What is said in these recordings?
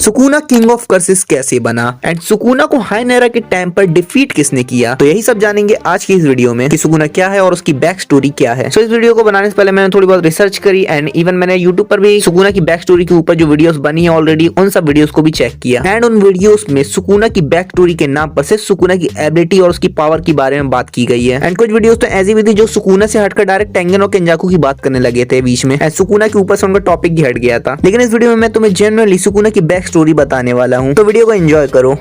Sukuna king of curses कैसे बना and Sukuna को हाइनेरा के टाइम पर डिफीट किसने किया, तो यही सब जानेंगे आज की इस वीडियो में कि सुकुना क्या है और उसकी बैक स्टोरी क्या है। सो इस वीडियो को बनाने से पहले मैंने थोड़ी बहुत रिसर्च करी एंड इवन मैंने यूट्यूब पर भी सुकुना की बैक स्टोरी के ऊपर जो वीडियोस बनी है ऑलरेडी उन सब वीडियोस को भी चेक किया एंड उन वीडियोस में सुकुना की बैक स्टोरी के नाम पर सिर्फ सुकुना की एबिलिटी और उसकी पावर के बारे में बात की गई है। एंड कुछ वीडियोस तो ऐसी भी थी जो सुकुना से हटकर डायरेक्ट टेंगन और केंजाकू की बात करने लगे थे बीच में, सुकुना के ऊपर से उनका टॉपिक ही हट गया था। लेकिन इस वीडियो में मैं तुम्हें जनरली सुकुना की बैक स्टोरी बताने वाला हूँ, तो वीडियो को एंजॉय करो।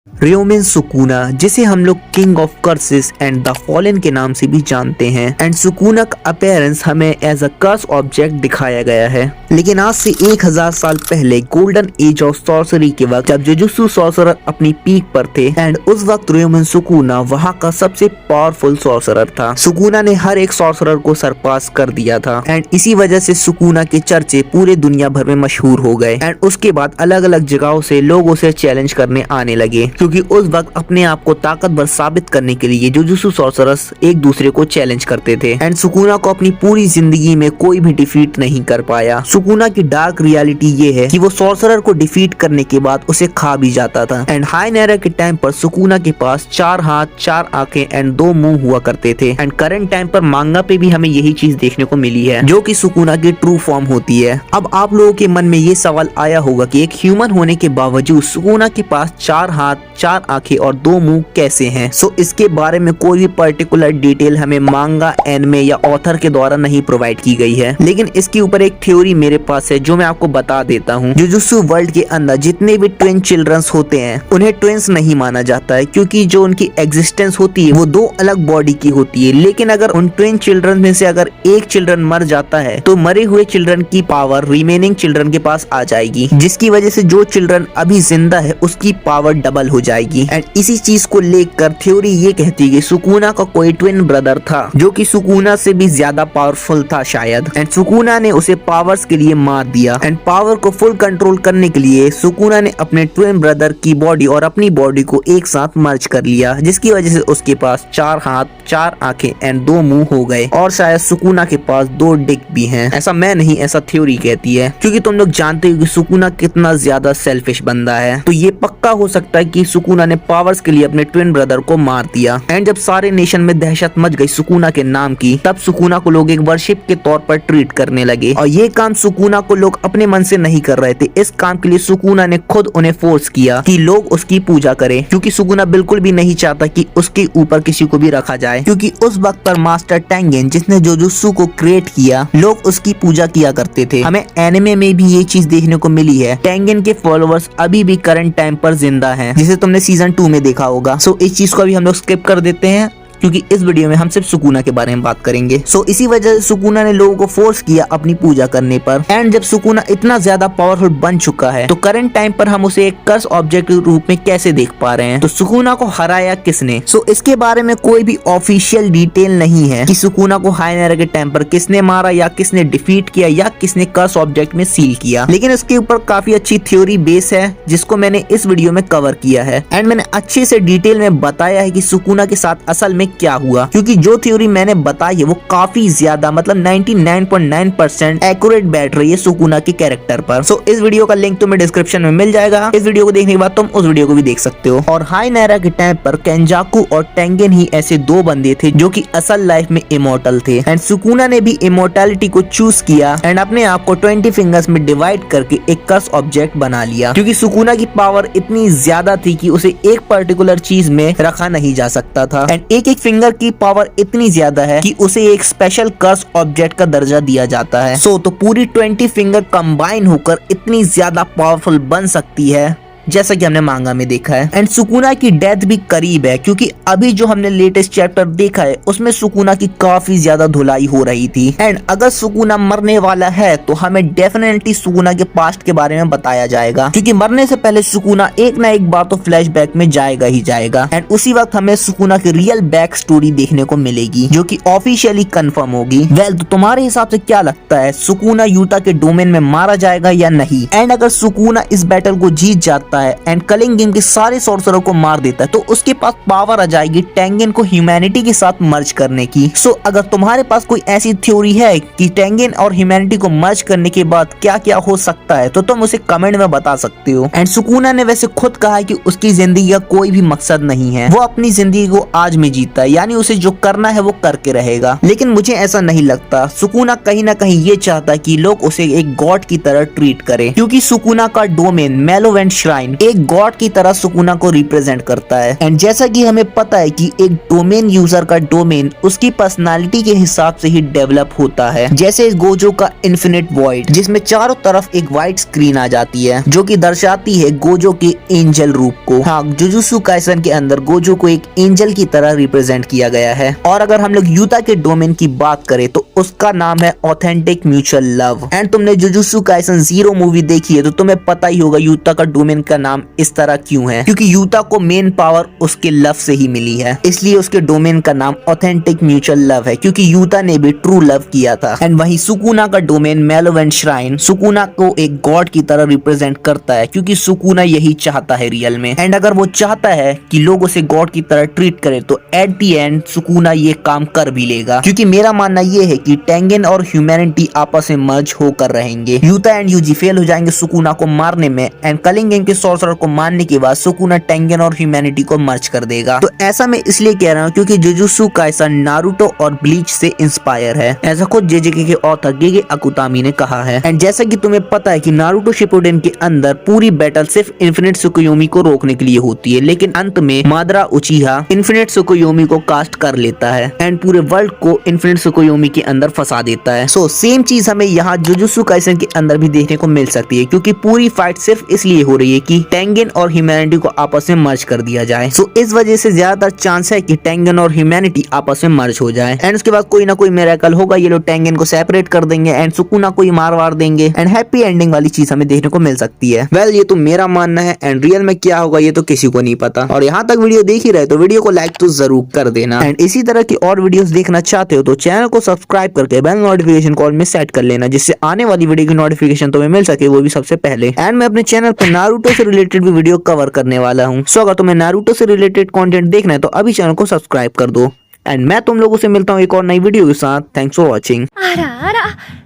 रियोमेन सुकुना, जिसे हम लोग king of curses and the fallen के नाम से भी जानते हैं, एंड सुकुना का अपीयरेंस हमें एज अ कर्स ऑब्जेक्ट दिखाया गया है। लेकिन आज से 1000 साल पहले गोल्डन एज ऑफ सॉर्सरी के वक्त जब जुजुत्सु सॉर्सरर अपनी पीक पर थे एंड उस वक्त रियोमेन सुकुना वहां का सबसे पावरफुल सॉर्सरर था। सुकुना ने हर एक सॉर्सरर को सरपास कर दिया था एंड इसी वजह से सुकुना के चर्चे पूरे दुनिया भर में मशहूर हो गए एंड उसके बाद अलग अलग जगहों से लोग उसे चैलेंज करने आने लगे, क्योंकि उस वक्त अपने आप को ताकतवर साबित करने के लिए जुजुत्सु सॉर्सरर्स एक दूसरे को चैलेंज करते थे एंड सुकुना को अपनी पूरी जिंदगी में कोई भी डिफीट नहीं कर पाया। सुकुना की डार्क रियलिटी ये है कि वो सॉर्सरर को डिफीट करने के बाद उसे खा भी जाता था एंड हाइनेरा के टाइम पर सुकुना के पास 4 हाथ 4 आंखें एंड 2 मुंह हुआ करते थे एंड करंट टाइम पर मांगा पे भी हमें यही चीज देखने को मिली है जो कि सुकुना की ट्रू फॉर्म होती है। अब आप लोगों के मन में ये सवाल आया होगा कि एक ह्यूमन होने के बावजूद सुकुना के पास 4 हाथ 4 आंखें और 2 मुंह कैसे हैं? सो इसके बारे में कोई भी पर्टिकुलर डिटेल हमें मांगा, एनिमे या ऑथर के द्वारा नहीं प्रोवाइड की गई है, लेकिन इसके ऊपर एक थ्योरी मेरे पास है जो मैं आपको बता देता हूँ। जुजुत्सु वर्ल्ड के अंदर जितने भी ट्विन चिल्ड्रंस होते हैं उन्हें ट्विंस नहीं माना जाता है, क्योंकि जो उनकी एग्जिस्टेंस होती है वो 2 अलग बॉडी की होती है। लेकिन अगर उन ट्विन चिल्ड्रन में से अगर एक चिल्ड्रन मर जाता है तो मरे हुए चिल्ड्रन की पावर रिमेनिंग चिल्ड्रन के पास आ जाएगी, जिसकी वजह से जो चिल्ड्रन अभी जिंदा है उसकी पावर डबल हो जाएगी। एंड इसी चीज को लेकर थ्योरी ये कहती है सुकुना का कोई ट्विन ब्रदर था जो कि सुकुना से भी ज्यादा पावरफुल था शायद, एंड सुकुना ने उसे पावर्स के लिए मार दिया एंड पावर को फुल कंट्रोल करने के लिए सुकुना ने अपने ट्विन ब्रदर की बॉडी और अपनी बॉडी को एक साथ मर्ज कर लिया, जिसकी वजह से उसके पास 4 हाथ 4 आंखें एंड 2 मुंह हो गए और शायद सुकुना के पास 2 डिक भी हैं। ऐसा मैं नहीं, ऐसा थ्योरी कहती है, क्योंकि तुम लोग जानते हो कि सुकुना कितना ज्यादा सेल्फिश बंदा है, तो ये पक्का हो सकता है कि सुकुना ने पावर्स के लिए अपने ट्विन ब्रदर को मार दिया। एंड जब सारे नेशन में दहशत मच गई सुकुना के नाम की, तब सुकुना को लोग एक वर्शिप के तौर पर ट्रीट करने लगे और ये काम सुकुना को लोग अपने मन से नहीं कर रहे थे। इस काम के लिए सुकुना ने खुद उन्हें फोर्स किया कि लोग उसकी पूजा करें, क्योंकि सुकुना बिल्कुल भी नहीं चाहता कि उसके ऊपर किसी को भी रखा जाए, क्योंकि उस वक्त पर मास्टर टेंगेन जिसने जुजुत्सु को क्रिएट किया लोग उसकी पूजा किया करते थे। हमें एनिमे में भी ये चीज देखने को मिली है। टेंगेन के फॉलोअर्स अभी भी करंट टाइम पर जिंदा हैं, जिसे तुमने सीजन 2 में देखा होगा। सो इस चीज को अभी हम लोग स्किप कर देते हैं, क्योंकि इस वीडियो में हम सिर्फ सुकुना के बारे में बात करेंगे। सो इसी वजह से सुकुना ने लोगों को फोर्स किया अपनी पूजा करने पर। एंड जब सुकुना इतना ज्यादा पावरफुल बन चुका है तो करंट टाइम पर हम उसे एक कर्स ऑब्जेक्ट के रूप में कैसे देख पा रहे हैं? तो सुकुना को हराया किसने? सो इसके बारे में कोई भी ऑफिशियल डिटेल नहीं है कि सुकुना को हाइनेरा के टाइम पर किसने मारा या किसने डिफीट किया या किसने कर्स ऑब्जेक्ट में सील किया, लेकिन इसके ऊपर काफी अच्छी थ्योरी बेस है जिसको मैंने इस वीडियो में कवर किया है एंड मैंने अच्छे से डिटेल में बताया है कि सुकुना के साथ असल में क्या हुआ, क्योंकि जो थ्योरी मैंने बताई है वो काफी ज्यादा मतलब 99.9% एक्यूरेट बैठ रही है सुकुना के कैरेक्टर पर। सो इस वीडियो का लिंक तुम्हें डिस्क्रिप्शन में मिल जाएगा। इस वीडियो को देखने के बाद तुम उस वीडियो को भी देख सकते हो। और हाइनेरा के टाइम पर केंजाकू और टेंगेन ही ऐसे 2 बंदे थे जो कि असल लाइफ में इमोर्टल थे एंड सुकुना ने भी इमोर्टैलिटी को चूज किया एंड अपने आप को 20 फिंगर्स में डिवाइड करके एक कर्स ऑब्जेक्ट बना लिया, क्योंकि सुकुना की पावर इतनी ज्यादा थी कि उसे एक पर्टिकुलर चीज में रखा नहीं जा सकता था एंड एक फिंगर की पावर इतनी ज्यादा है कि उसे एक स्पेशल कर्स ऑब्जेक्ट का दर्जा दिया जाता है। सो तो पूरी 20 फिंगर कंबाइन होकर इतनी ज्यादा पावरफुल बन सकती है जैसा कि हमने मांगा में देखा है। एंड सुकुना की डेथ भी करीब है, क्योंकि अभी जो हमने लेटेस्ट चैप्टर देखा है उसमें सुकुना की काफी ज्यादा धुलाई हो रही थी एंड अगर सुकुना मरने वाला है तो हमें डेफिनेटली सुकुना के पास्ट के बारे में बताया जाएगा, क्योंकि मरने से पहले सुकुना एक ना एक बार तो फ्लैशबैक में जाएगा ही जाएगा एंड उसी वक्त हमें सुकुना की रियल बैक स्टोरी देखने को मिलेगी जो कि ऑफिशियली कंफर्म होगी। वेल, तो तुम्हारे हिसाब से क्या लगता है, सुकुना यूटा के डोमेन में मारा जाएगा या नहीं? एंड अगर सुकुना इस बैटल को जीत जाता जाता है एंड कलिंग गेम के सारे सॉर्सरर को मार देता है, तो उसके पास पावर आ जाएगी टेंगेन को ह्यूमैनिटी के साथ मर्ज करने की। सो अगर तुम्हारे पास कोई ऐसी थ्योरी है कि टेंगेन और ह्यूमैनिटी को मर्ज करने के बाद क्या क्या हो सकता है, तो तुम उसे कमेंट में बता सकते हो। एंड सुकुना ने वैसे खुद कहा है कि उसकी जिंदगी का कोई भी मकसद नहीं है, वो अपनी जिंदगी को आज में जीता है, यानी उसे जो करना है वो करके रहेगा। लेकिन मुझे ऐसा नहीं लगता, सुकुना कहीं ना कहीं ये चाहता है कि लोग उसे एक गॉड की तरह ट्रीट करें, क्योंकि सुकुना का डोमेन मेलोवेंट श्राइन एक गॉड की तरह सुकुना को रिप्रेजेंट करता है। एंड जैसा कि हमें पता है कि एक डोमेन यूजर का डोमेन उसकी पर्सनालिटी के हिसाब से ही डेवलप होता है, जैसे गोजो का इन्फिनिट वॉइड, जिसमें चारों तरफ एक व्हाइट स्क्रीन आ जाती है जो कि दर्शाती है गोजो के एंजल रूप को। हाँ, जुजुत्सु काइसन के अंदर गोजो को एक एंजल की तरह रिप्रेजेंट किया गया है। और अगर हम लोग यूता के डोमेन की बात करें तो उसका नाम है ऑथेंटिक म्यूचुअल लव। एंड तुमने जुजुत्सु काइसन 0 मूवी देखी है तो तुम्हें पता ही होगा यूता का डोमेन का नाम इस तरह क्यों है, क्योंकि यूता को मेन पावर उसके लव से ही मिली है, इसलिए उसके डोमेन का नाम ऑथेंटिक म्यूचुअल लव है, क्योंकि यूता ने भी ट्रू लव किया था। एंड वहीं सुकुना का डोमेन मेलोवेंट श्राइन सुकुना को एक गॉड की तरह रिप्रेजेंट करता है, क्योंकि सुकुना यही चाहता है रियल में। एंड अगर वो चाहता है कि लोग उसे गॉड की तरह ट्रीट करे तो एट दी एंड सुकुना ये काम कर भी लेगा, क्योंकि मेरा मानना ये है कि टेंगेन और ह्यूमैनिटी आपस में मर्ज होकर रहेंगे। यूता एंड यूजी फेल हो जाएंगे सुकुना को मारने में, एंड कलिंग गेम के सॉर्सरर को मारने के बाद सुकुना टेंगेन और ह्यूमैनिटी को मर्ज कर देगा। तो ऐसा मैं इसलिए कह रहा हूँ क्योंकि जुजुत्सु काइसन नारुतो और ब्लीच से इंस्पायर है, ऐसा खुद जेजेके के ऑथर गेगे अकुतामी ने कहा है। एंड जैसा कि तुम्हें पता है कि नारुतो शिपुडेन के अंदर पूरी बैटल सिर्फ इन्फिनिट सुकुयोमी को रोकने के लिए होती है, लेकिन अंत में मादरा उचिहा इन्फिनिट सुकुयोमी को कास्ट कर लेता है एंड पूरे वर्ल्ड को इन्फिनिट सुकुयोमी के अंदर फंसा देता है। सो सेम चीज हमें यहाँ जुजुत्सु काइसन के अंदर भी देखने को मिल सकती है, क्योंकि पूरी फाइट सिर्फ इसलिए हो रही है कि टेंगेन और ह्यूमैनिटी को आपस में मर्ज कर दिया जाए। सो इस वजह से ज्यादातर चांस है कि टेंगेन और ह्यूमैनिटी आपस में मर्ज हो जाए एंड उसके बाद कोई ना कोई मिरेकल होगा, ये लोग टेंगेन को सेपरेट कर देंगे एंड सुकुना को मार वार देंगे एंड हैप्पी एंडिंग वाली चीज हमें देखने को मिल सकती है। वेल, ये तो मेरा मानना है एंड रियल में क्या होगा ये तो किसी को नहीं पता। और यहाँ तक वीडियो देख ही रहे तो वीडियो को लाइक तो जरूर कर देना एंड इसी तरह की और वीडियोस देखना चाहते हो तो चैनल को सब्सक्राइब करके बेल नोटिफिकेशन कॉल में सेट कर लेना, जिससे आने वाली वीडियो की नोटिफिकेशन तुम्हें मिल सके, वो भी सबसे पहले। एंड मैं अपने चैनल पर नारुतो से रिलेटेड भी वीडियो कवर करने वाला हूँ। सो अगर तुम्हें नारुतो से रिलेटेड कंटेंट देखना है तो अभी चैनल को सब्सक्राइब कर दो एंड मैं तुम लोगों से मिलता हूँ एक और नई वीडियो के साथ। Thanks for watching. あらあら、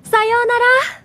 さようなら。